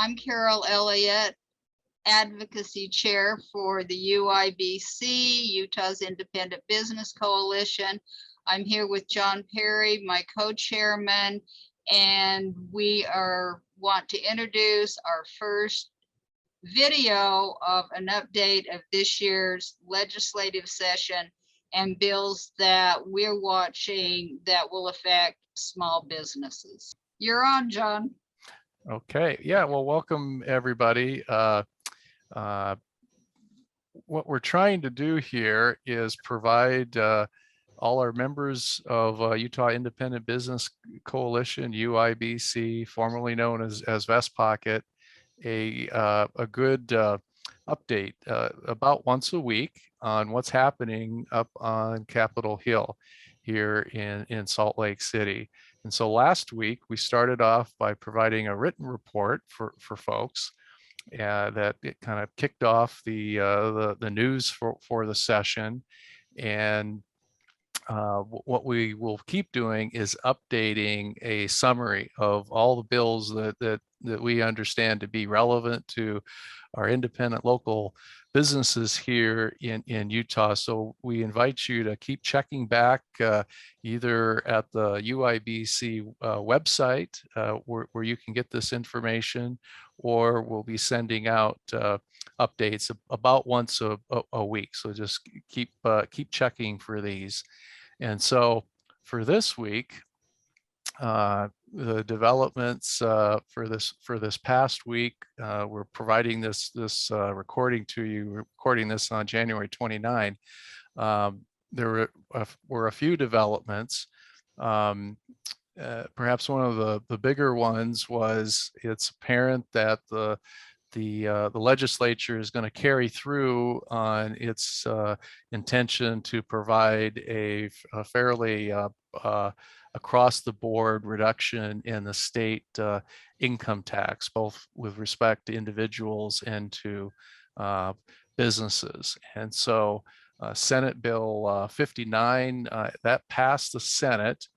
I'm Carol Elliott, Advocacy Chair for the UIBC, Utah's Independent Business Coalition. I'm here with John Perry, my co-chairman, and we want to introduce our first video of an update of this year's legislative session and bills that we're watching that will affect small businesses. You're on, John. Okay, yeah, well, welcome everybody. What we're trying to do here is provide all our members of Utah Independent Business Coalition, UIBC, formerly known as Vestpocket, a good update about once a week on what's happening up on Capitol Hill here in Salt Lake City. And so last week we started off by providing a written report for folks that it kind of kicked off the news for the session. And what we will keep doing is updating a summary of all the bills that we understand to be relevant to our independent local businesses here in Utah. So we invite you to keep checking back either at the UIBC website where you can get this information, or we'll be sending out updates about once a week. So just keep checking for these. And so for this week, the developments for this past week, we're providing this recording to you. We're recording this on January 29. There were a few developments. Perhaps one of the bigger ones was it's apparent that the legislature is going to carry through on its intention to provide a fairly across the board reduction in the state income tax, both with respect to individuals and to businesses. And so Senate Bill 59, that passed the Senate.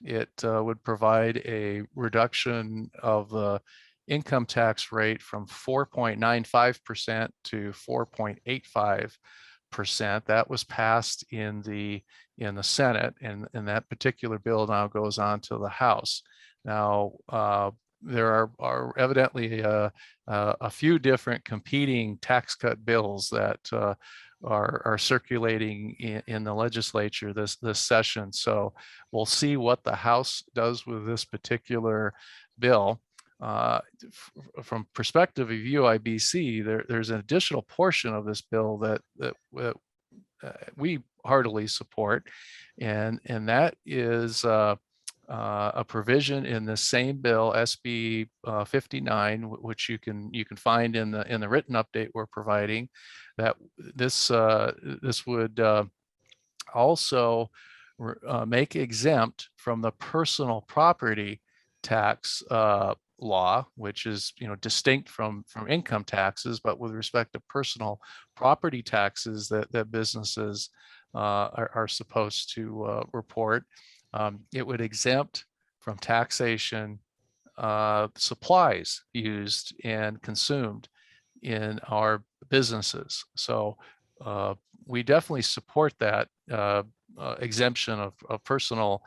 It would provide a reduction of the income tax rate from 4.95% to 4.85%. That was passed in the Senate, and that particular bill now goes on to the House. Now, there are evidently a few different competing tax cut bills that are circulating in the legislature this session. So we'll see what the House does with this particular bill. From perspective of UIBC, there's an additional portion of this bill that we heartily support, and that is a provision in the same bill, SB 59, which you can find in the written update we're providing. That this would also make exempt from the personal property tax law, which is distinct from income taxes, but with respect to personal property taxes that businesses are supposed to report, it would exempt from taxation supplies used and consumed in our businesses. So we definitely support that exemption of personal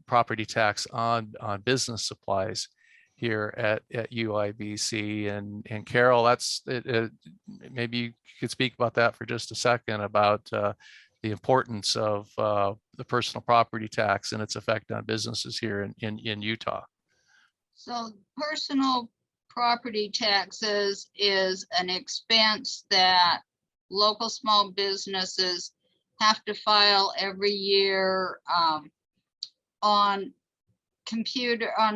property tax on business supplies here at UIBC. And Carol, that's it, maybe you could speak about that for just a second, about the importance of the personal property tax and its effect on businesses here in Utah. So personal property taxes is an expense that local small businesses have to file every year on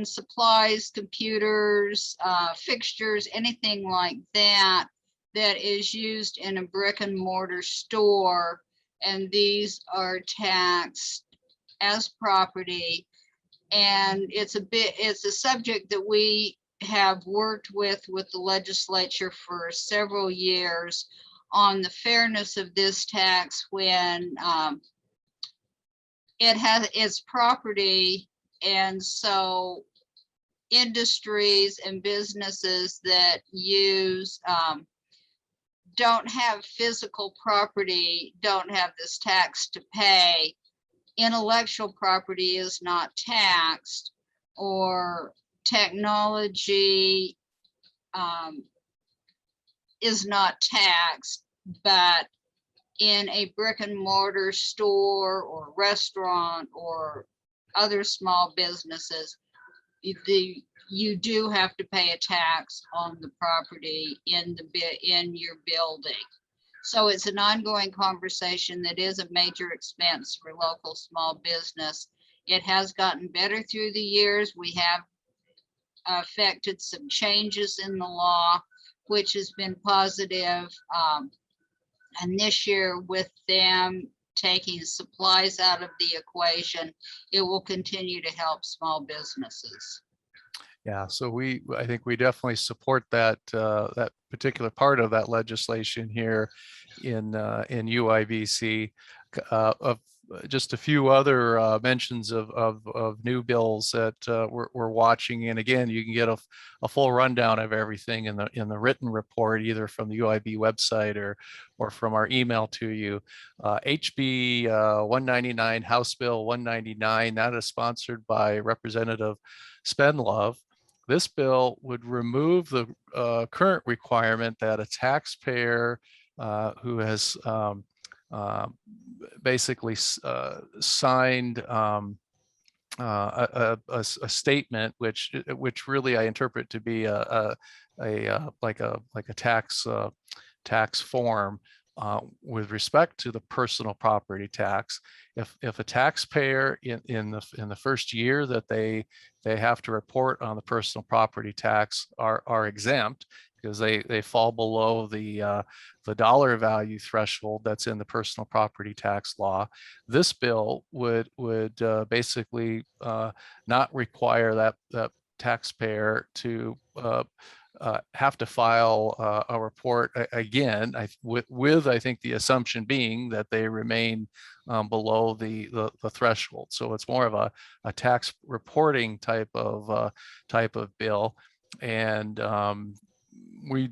supplies, computers, fixtures, anything like that is used in a brick and mortar store, and these are taxed as property. And it's a subject that we have worked with the legislature for several years on the fairness of this tax when it has its property, and so industries and businesses that use don't have physical property, don't have this tax to pay. Intellectual property is not taxed, or technology is not taxed, but in a brick and mortar store or restaurant or other small businesses, you do have to pay a tax on the property in your building. So it's an ongoing conversation that is a major expense for local small business. It has gotten better through the years. We have affected some changes in the law, which has been positive. And this year, with them taking supplies out of the equation, it will continue to help small businesses. Yeah, so I think we definitely support that that particular part of that legislation here in UIBC. Of just a few other mentions of new bills that we're watching, and again, you can get a full rundown of everything in the written report, either from the UIB website or from our email to you. HB 199, House Bill 199, that is sponsored by Representative Spendlove. This bill would remove the current requirement that a taxpayer who has basically signed a statement, which really I interpret to be like a tax form with respect to the personal property tax. If a taxpayer in the first year that they have to report on the personal property tax are exempt, because they fall below the dollar value threshold that's in the personal property tax law. This bill would basically not require that taxpayer to have to file a report again, with I think the assumption being that they remain below the threshold. So it's more of a tax reporting type of bill. And we,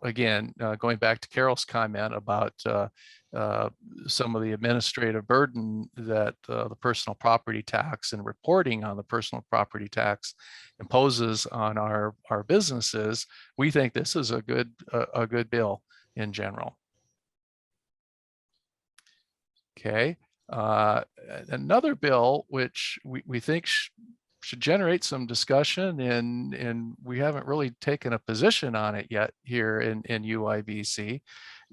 again, going back to Carol's comment about some of the administrative burden that the personal property tax and reporting on the personal property tax imposes on our businesses, we think this is a good bill in general. Okay, another bill which we think should generate some discussion, and we haven't really taken a position on it yet here in UIBC,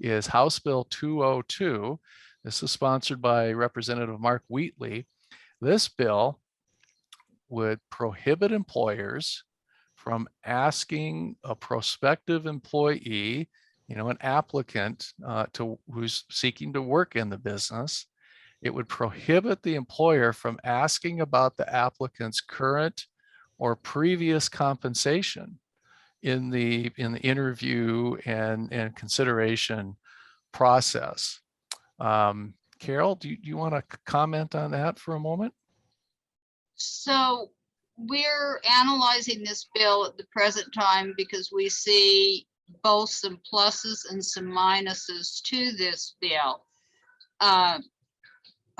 is House Bill 202. This is sponsored by Representative Mark Wheatley. This bill would prohibit employers from asking a prospective employee, an applicant who's seeking to work in the business. It would prohibit the employer from asking about the applicant's current or previous compensation in the interview and consideration process. Carol, do you want to comment on that for a moment? So we're analyzing this bill at the present time because we see both some pluses and some minuses to this bill.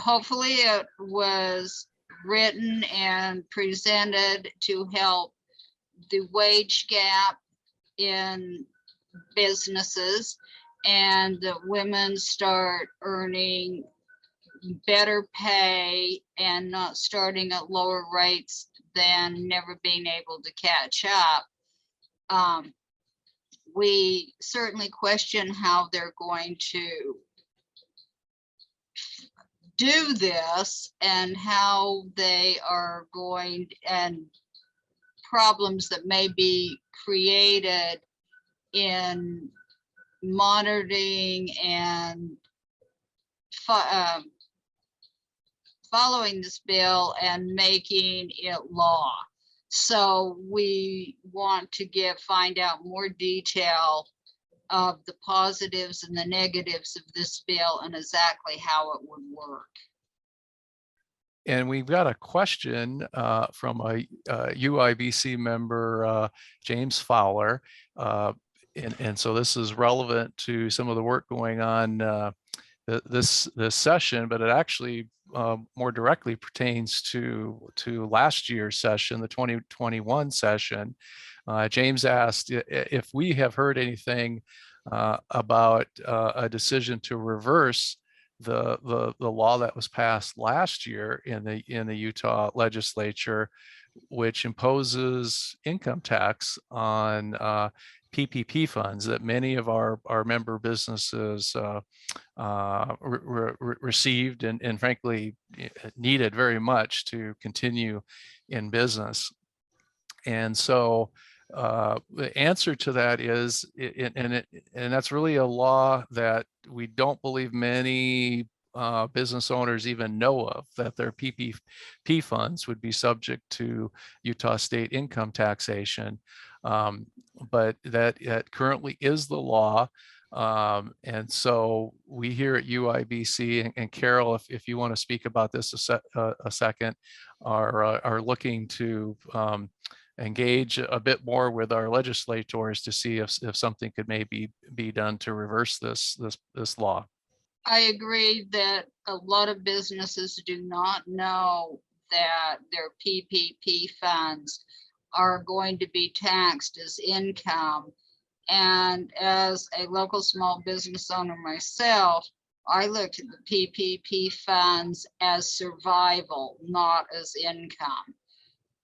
Hopefully it was written and presented to help the wage gap in businesses, and that women start earning better pay and not starting at lower rates than never being able to catch up. We certainly question how they're going to do this and how they are going, and problems that may be created in monitoring and following this bill and making it law. So we want to find out more detail of the positives and the negatives of this bill and exactly how it would work. And we've got a question from a UIBC member, James Fowler. And so this is relevant to some of the work going on this session, but it actually more directly pertains to last year's session, the 2021 session. James asked if we have heard anything about a decision to reverse the law that was passed last year in the Utah legislature, which imposes income tax on PPP funds that many of our member businesses received and frankly needed very much to continue in business. And so the answer to that is, and that's really a law that we don't believe many business owners even know of, that their PPP funds would be subject to Utah state income taxation. But that currently is the law. And so we here at UIBC, and Carol, if you want to speak about this a second, are looking to engage a bit more with our legislators to see if something could maybe be done to reverse this law. I agree that a lot of businesses do not know that their PPP funds are going to be taxed as income. And as a local small business owner myself, I looked at the PPP funds as survival, not as income.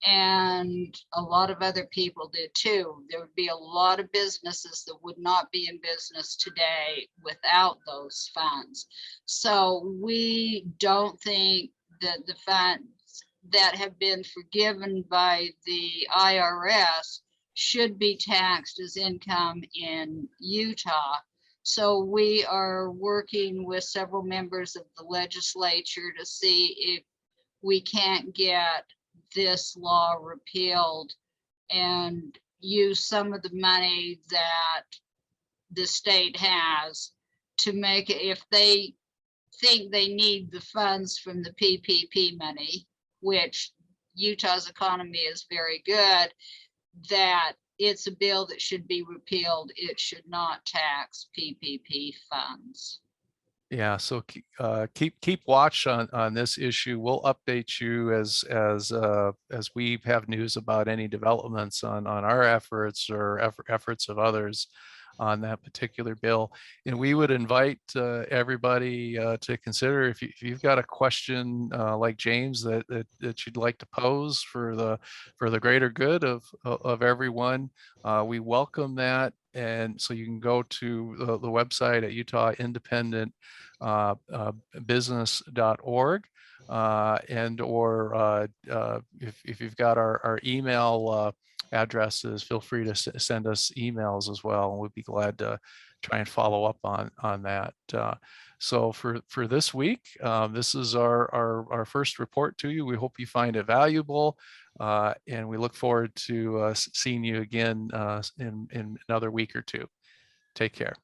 And a lot of other people did too. There would be a lot of businesses that would not be in business today without those funds. So we don't think that the funds that have been forgiven by the IRS should be taxed as income in Utah. So we are working with several members of the legislature to see if we can't get this law repealed and use some of the money that the state has to make it, if they think they need the funds from the PPP money, which Utah's economy is very good, that it's a bill that should be repealed. It should not tax PPP funds. Yeah, so keep watch on this issue. We'll update you as we have news about any developments on our efforts or efforts of others on that particular bill. And we would invite everybody to consider, if you've got a question like James that you'd like to pose for the greater good of everyone. We welcome that. And so you can go to the website at utahindependentbusiness.org, and or if you've got our email addresses, feel free to send us emails as well, and we'd be glad to try and follow up on that. So for this week, this is our first report to you. We hope you find it valuable, and we look forward to seeing you again in another week or two. Take care.